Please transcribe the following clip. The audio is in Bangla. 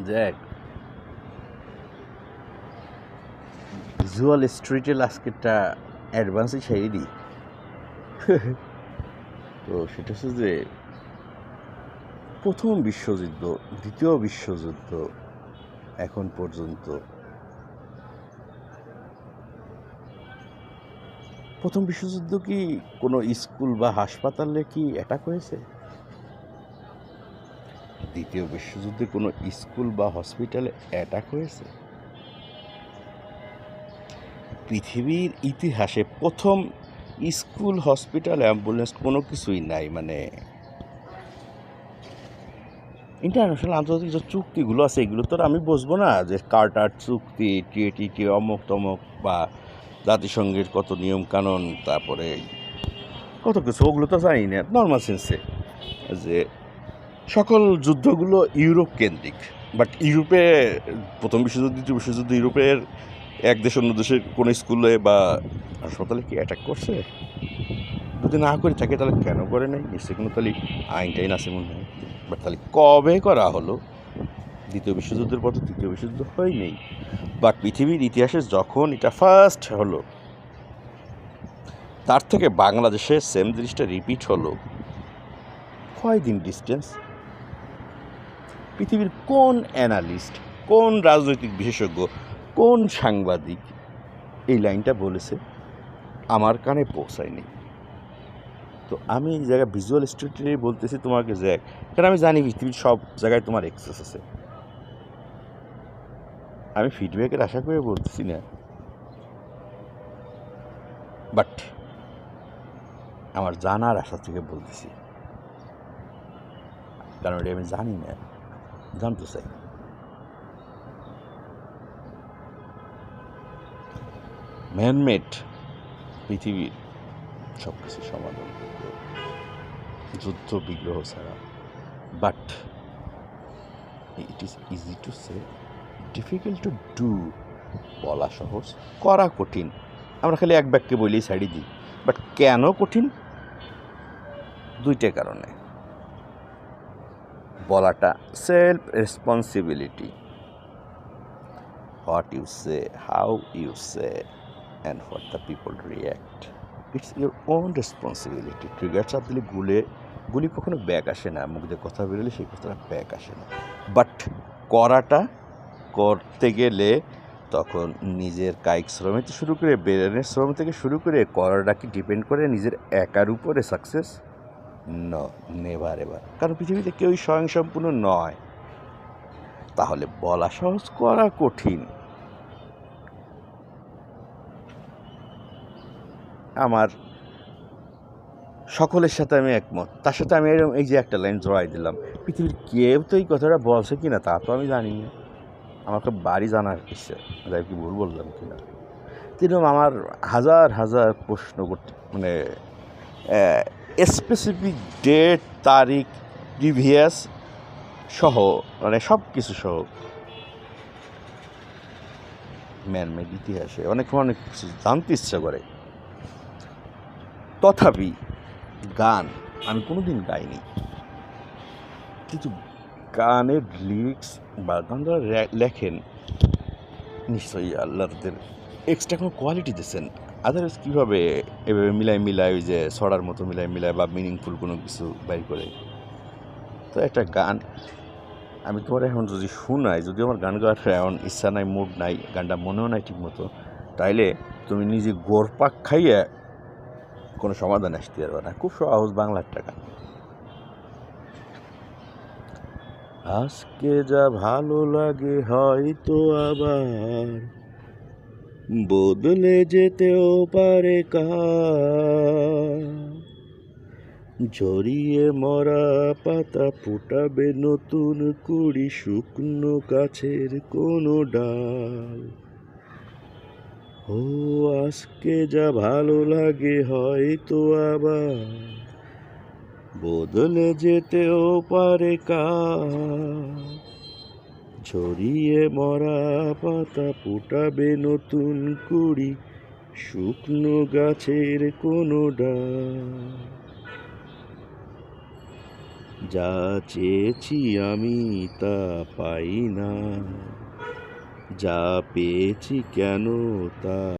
দেখ, ভিজুয়াল স্ট্রিটের আজকেরটা অ্যাডভান্সই ছেড়ে দিই। তো সেটা হচ্ছে যে প্রথম বিশ্বযুদ্ধ, দ্বিতীয় বিশ্বযুদ্ধ, এখন পর্যন্ত প্রথম বিশ্বযুদ্ধ কি কোনো স্কুল বা হাসপাতালে কি অ্যাটাক হয়েছে? দ্বিতীয় বিশ্বযুদ্ধে কোনো স্কুল বা হসপিটালে অ্যাটাক হয়েছে? পৃথিবীর ইতিহাসে প্রথম স্কুল, হসপিটাল, অ্যাম্বুলেন্স কোনো কিছুই নাই। মানে ইন্টারন্যাশনাল আন্তর্জাতিক যে চুক্তিগুলো আছে এগুলো তো আর আমি বুঝবো না, যে কার্টার চুক্তি, টিএটিটি, অমুক তমক, বা জাতিসংঘের কত নিয়ম কানুন, তারপরে কত কিছু, ওগুলো তো জানি না নর্মাল সেন্সে। যে সকল যুদ্ধগুলো ইউরোপ কেন্দ্রিক, বাট ইউরোপে প্রথম বিশ্বযুদ্ধ, দ্বিতীয় বিশ্বযুদ্ধ ইউরোপের এক দেশ অন্য দেশের কোনো স্কুলে বা হাসপাতালে কি অ্যাটাক করছে? যদি না করে থাকে তাহলে কেন করে নাই? নিশ্চয়ই কোনো তাহলে আইন টাইন আছে মনে হয়। বাট তাহলে কবে করা হলো? দ্বিতীয় বিশ্বযুদ্ধের পর তো তৃতীয় বিশ্বযুদ্ধ হয়নি। বাট পৃথিবীর ইতিহাসে যখন এটা ফার্স্ট হলো, তার থেকে বাংলাদেশে সেম জিনিসটা রিপিট হলো কয়দিন ডিস্টেন্স? পৃথিবীর কোন অ্যানালিস্ট, কোন রাজনৈতিক বিশেষজ্ঞ, কোন সাংবাদিক এই লাইনটা বলেছে? আমার কানে পৌঁছায়নি। তো আমি এই জায়গায় ভিজুয়াল স্টুডিও বলতেছি তোমাকে, যে কারণ আমি জানি পৃথিবীর সব জায়গায় তোমার অ্যাক্সেস আছে। আমি ফিডব্যাকের আশা করে বলতেছি না, বাট আমার জানার আশা থেকে বলতেছি, কারণ এটা আমি জানি না, জানতে চাই। ম্যানমেড পৃথিবীর সব কিছু সমাধান, যুদ্ধ বিগ্রহ ছাড়া। But it is easy to say, difficult to do. বলা সহজ, করা কঠিন। আমরা খালি এক বাক্যে বলেই ছাড়ি দিই। বাট কেন কঠিন? দুইটা কারণে। বলাটা self responsibility, what you say, how you say, and what the people react, it's your own responsibility. Trigger চাপ দিলে গুলি কখনো ব্যাক আসে না, মুখ দিয়ে কথা বেরোলে সেই কথাটা ব্যাক আসে না। বাট করাটা করতে গেলে তখন নিজের কায়িক শ্রম থেকে শুরু করে, ব্রেনের শ্রম থেকে শুরু করে, করাটা কি ডিপেন্ড করে নিজের একার উপরে সাকসেস? Never ever. কারণ পৃথিবীতে কেউই স্বয়ংসম্পূর্ণ নয়। তাহলে বলা সহজ, করা কঠিন। আমার সকলের সাথে আমি একমত। তার সাথে আমি এরকম এই যে একটা লাইন জড়াই দিলাম, পৃথিবীর কেউ তো এই কথাটা বলছে কিনা তা তো আমি জানি না। আমাকে বাড়ি জানার ইচ্ছে, যাই কি ভুল বললাম কিনা। যেরকম আমার হাজার হাজার প্রশ্ন করতে, মানে স্পেসিফিক ডেট, তারিখ, প্রিভিয়াস সহ, মানে সব কিছু সহ ম্যানমেড ইতিহাসে অনেক কিছু জানতে ইচ্ছা করে। তথাপি গান আমি কোনোদিন গাইনি, কিন্তু গানের লিরিক্স বা গান যারা লেখেন, নিশ্চয়ই আল্লাহ তাদের এক্সট্রা কোনো কোয়ালিটি দিয়েছেন। আদারওয়াইজ কীভাবে এভাবে মিলায় ওই যে ছড়ার মতো মিলায় বা মিনিংফুল কোনো কিছু বাইর করে। তো একটা গান আমি তোমার এখন যদি শুনাই, যদি আমার গান গাওয়ার এখন ইচ্ছা নাই, মুড নাই, গানটা মনেও নাই ঠিক মতো, তাইলে তুমি নিজে গোরপাক খাইয়ে কোনো সমাধান আসতে পারবে না। খুব সহজ বাংলা একটা গান। আজকে যা ভালো লাগে হয়তো আবার বদলে যেতেও পারে কাল, জড়িয়ে মরা পাতা ফুটাবে নতুন কুড়ি, শুকনো গাছের কোনো ডাল। ও আজকে যা ভালো লাগে হয়তো আবার বদলে যেতেও পারে কাল, ছড়িয়ে মরা পাতা ফুটাবে নতুন কুড়ি, শুকনো গাছের কোনো ডাল। যা চেয়েছি আমি তা পাই না, যা পেয়েছি কেন তা